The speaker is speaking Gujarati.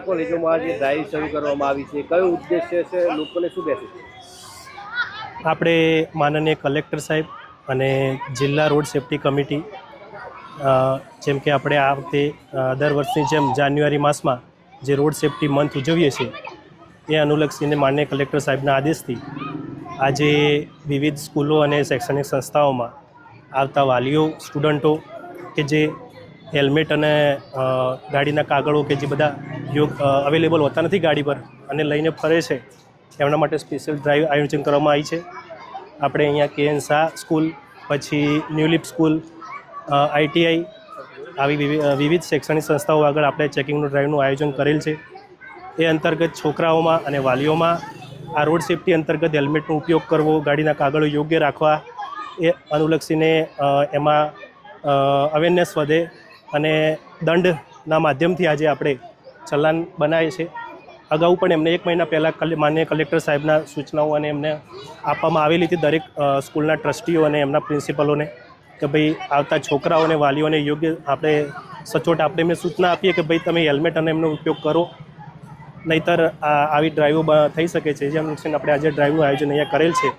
કોલેજોમાં આજે ડ્રાઈવ શરૂ કરવામાં આવી છે, કયો ઉદ્દેશ્ય છે, લોકોને શું બેસે છે? આપણે માનનીય કલેક્ટર સાહેબ અને જિલ્લા રોડ સેફ્ટી કમિટી જેમ કે આપણે આ વખતે દર વર્ષની જેમ જાન્યુઆરી માસમાં જે રોડ સેફ્ટી મંથ ઉજવીએ છીએ એ અનુલક્ષીને માનનીય કલેક્ટર સાહેબના આદેશથી આજે વિવિધ સ્કૂલો અને શૈક્ષણિક સંસ્થાઓમાં આવતા વાલીઓ સ્ટુડન્ટો કે જે હેલ્મેટ અને ગાડીના કાગળો કે જે બધા અવેલેબલ હોતા નથી ગાડી પર અને લઈને ફરે છે એમના માટે સ્પેશિયલ ડ્રાઈવ આયોજન કરવામાં આવી છે. આપણે અહીંયા કે.એન. શાહ સ્કૂલ, પછી ન્યુલિપ સ્કૂલ, ITI આવી વિવિધ શૈક્ષણિક સંસ્થાઓ આગળ આપણે ચેકિંગનું ડ્રાઈવનું આયોજન કરેલ છે. એ અંતર્ગત છોકરાઓમાં અને વાલીઓમાં આ રોડ સેફ્ટી અંતર્ગત હેલ્મેટનો ઉપયોગ કરવો, ગાડીના કાગળો યોગ્ય રાખવા એ અનુલક્ષીને એમાં અવેરનેસ વધે અને દંડના માધ્યમથી આજે આપણે ચલાન બનાવીએ છીએ. અગાઉ પણ એમને 1 મહિના પહેલાં માનનીય કલેક્ટર સાહેબના સૂચનાઓ અને એમને આપવામાં આવેલી હતી દરેક સ્કૂલના ટ્રસ્ટીઓ અને એમના પ્રિન્સિપલોને કે ભાઈ આવતા છોકરાઓને વાલીઓને યોગ્ય આપણે સચોટ આપણે એમને સૂચના આપીએ કે ભાઈ તમે હેલ્મેટ અને એમનો ઉપયોગ કરો, નહીંતર આવી ડ્રાઈવો થઈ શકે છે. જેમ આપણે આજે ડ્રાઈવનું આયોજન અહીંયા કરેલ છે.